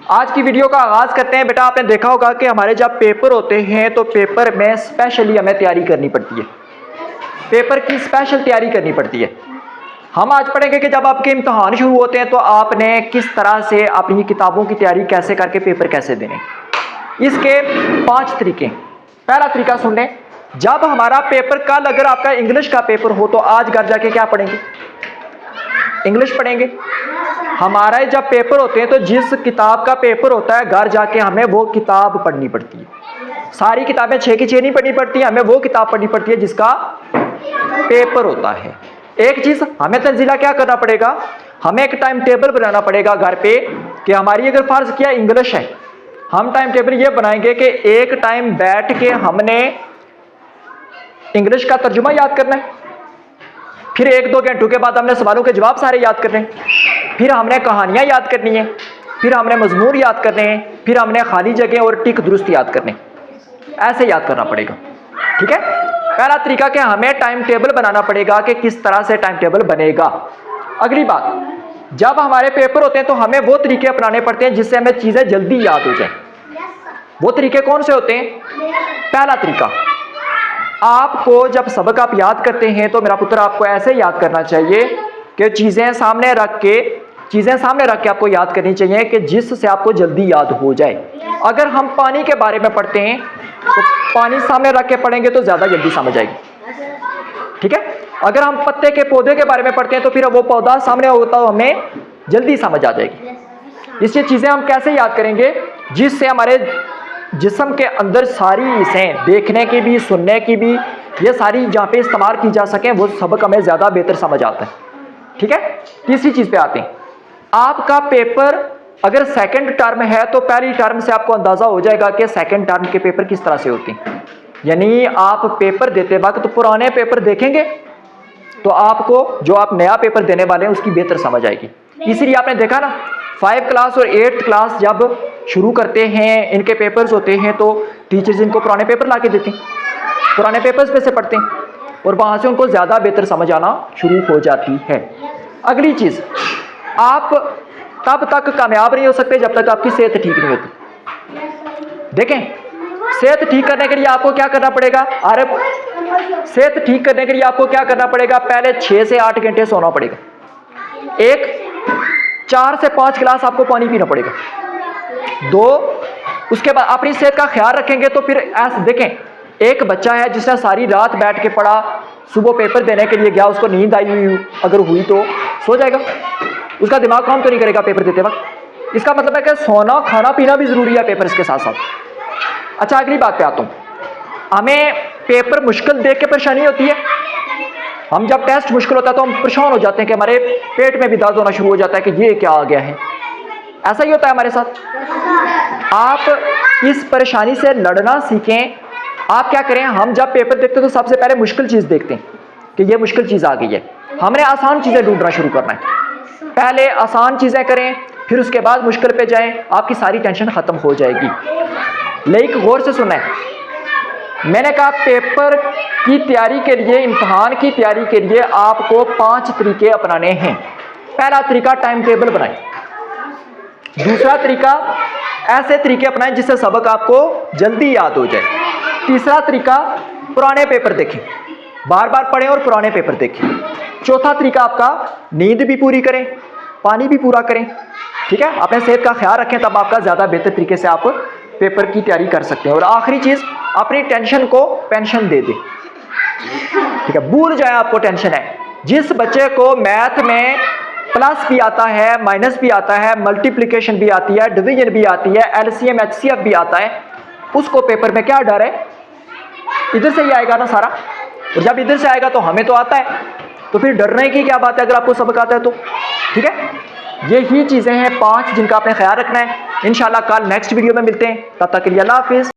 आज की वीडियो का आगाज करते हैं। बेटा आपने देखा होगा कि हमारे जब पेपर होते हैं तो पेपर में स्पेशली हमें तैयारी करनी पड़ती है, पेपर की स्पेशल तैयारी करनी पड़ती है। हम आज पढ़ेंगे कि जब आपके इम्तहान शुरू होते हैं तो आपने किस तरह से अपनी किताबों की तैयारी कैसे करके पेपर कैसे देने। इसके 5 तरीके। पहला तरीका सुन लें, जब हमारा पेपर कल अगर आपका इंग्लिश का पेपर हो तो आज घर जाके क्या पढ़ेंगे? इंग्लिश पढ़ेंगे। हमारे जब पेपर होते हैं तो जिस किताब का पेपर होता है घर जाके हमें वो किताब पढ़नी पड़ती है। सारी किताबें 6 की 6 नहीं पढ़नी पड़ती, हमें वो किताब पढ़नी पड़ती है जिसका पेपर होता है। एक चीज हमें तंजीला क्या करना पड़ेगा, हमें एक टाइम टेबल बनाना पड़ेगा घर पे कि हमारी अगर फर्ज किया इंग्लिश है, हम टाइम टेबल ये बनाएंगे कि एक टाइम बैठ के हमने इंग्लिश का तर्जुमा याद करना है, फिर 1-2 घंटों के बाद हमने सवालों के जवाब सारे याद करने हैं, फिर हमने कहानियां याद करनी है, फिर हमने मजमून याद करने हैं, फिर हमने खाली जगह और टिक दुरुस्त याद करने। ऐसे याद करना पड़ेगा, ठीक है। पहला तरीका कि हमें टाइम टेबल बनाना पड़ेगा कि किस तरह से टाइम टेबल बनेगा। अगली बात, जब हमारे पेपर होते हैं तो हमें वो तरीके अपनाने पड़ते हैं जिससे हमें चीजें जल्दी याद हो जाए। वो तरीके कौन से होते हैं? पहला तरीका, आपको जब सबक आप याद करते हैं तो मेरा पुत्र आपको ऐसे याद करना चाहिए कि चीजें सामने रख के आपको याद करनी चाहिए कि जिससे आपको जल्दी याद हो जाए। अगर हम पानी के बारे में पढ़ते हैं तो पानी सामने रख के पढ़ेंगे तो ज्यादा जल्दी समझ आएगी, ठीक है। अगर हम पत्ते के पौधे के बारे में पढ़ते हैं तो फिर वो पौधा सामने होता है हमें जल्दी समझ आ जाएगी। इसलिए चीजें हम कैसे याद करेंगे जिससे हमारे जिस्म के अंदर सारी इसें देखने की भी सुनने की भी ये सारी जहाँ पे इस्तेमाल की जा सके वो सबक हमें ज़्यादा बेहतर समझ आता है, ठीक है। तीसरी चीज़ पे आते हैं, आपका पेपर अगर सेकंड टर्म है तो पहली टर्म से आपको अंदाज़ा हो जाएगा कि सेकंड टर्म के पेपर किस तरह से होते हैं। यानी आप पेपर देते वक्त तो पुराने पेपर देखेंगे तो आपको जो आप नया पेपर देने वाले हैं उसकी बेहतर समझ आएगी। इसीलिए आपने देखा ना 5 क्लास और 8th क्लास जब शुरू करते हैं इनके पेपर्स होते हैं तो टीचर्स इनको पुराने पेपर ला के देते हैं, पुराने पेपर्स पे से पढ़ते हैं और वहाँ से उनको ज़्यादा बेहतर समझ आना शुरू हो जाती है। अगली चीज़, आप तब तक कामयाब नहीं हो सकते जब तक आपकी सेहत ठीक नहीं होती। देखें, सेहत ठीक करने के लिए आपको क्या करना पड़ेगा? अरे सेहत ठीक करने के लिए आपको क्या करना पड़ेगा? पहले 6 से 8 घंटे सोना पड़ेगा, 4 से 5 गिलास आपको पानी पीना पड़ेगा, 2 उसके बाद अपनी सेहत का ख्याल रखेंगे तो फिर ऐसे देखें, एक बच्चा है जिसने सारी रात बैठ के पढ़ा, सुबह पेपर देने के लिए गया, उसको नींद आई हुई अगर हुई तो सो जाएगा, उसका दिमाग काम तो नहीं करेगा पेपर देते वक्त। इसका मतलब है कि सोना खाना पीना भी जरूरी है पेपर के साथ साथ। अच्छा, अगली बात पे आता हूँ, हमें पेपर मुश्किल देख के परेशानी होती है। हम जब टेस्ट मुश्किल होता है तो हम परेशान हो जाते हैं कि हमारे पेट में भी दर्द होना शुरू हो जाता है कि ये क्या आ गया है। ऐसा ही होता है हमारे साथ। आप इस परेशानी से लड़ना सीखें। आप क्या करें, हम जब पेपर देखते हैं तो सबसे पहले मुश्किल चीज़ देखते हैं कि ये मुश्किल चीज़ आ गई है, हमने आसान चीज़ें ढूंढना शुरू करना है। पहले आसान चीज़ें करें, फिर उसके बाद मुश्किल पे जाएं, आपकी सारी टेंशन ख़त्म हो जाएगी। लेकिन गौर से सुनना है, मैंने कहा पेपर की तैयारी के लिए, इम्तहान की तैयारी के लिए आपको 5 तरीके अपनाने हैं। पहला तरीका, टाइम टेबल बनाएं। दूसरा तरीका, ऐसे तरीके अपनाएं जिससे सबक आपको जल्दी याद हो जाए। तीसरा तरीका, पुराने पेपर देखें, बार बार पढ़ें और पुराने पेपर देखें। चौथा तरीका आपका, नींद भी पूरी करें, पानी भी पूरा करें, ठीक है। अपने सेहत का ख्याल रखें, तब आपका ज़्यादा बेहतर तरीके से आप पेपर की तैयारी कर सकते हैं। और आखिरी चीज़, अपनी टेंशन को पेंशन दे दें, ठीक है। भूल जाए आपको टेंशन है। जिस बच्चे को मैथ में प्लस भी आता है, माइनस भी आता है, मल्टीप्लिकेशन भी आती है, डिवीजन भी आती है, एलसीएम एचसीएफ भी आता है, उसको पेपर में क्या डर है? इधर से ही आएगा ना सारा, और जब इधर से आएगा तो हमें तो आता है, तो फिर डरने की क्या बात है अगर आपको सबक आता है तो, ठीक है। यही चीज़ें हैं 5 जिनका आपने ख्याल रखना है। इंशाल्लाह कल नेक्स्ट वीडियो में मिलते हैं, तब तक के लिए अल्लाह हाफिज़।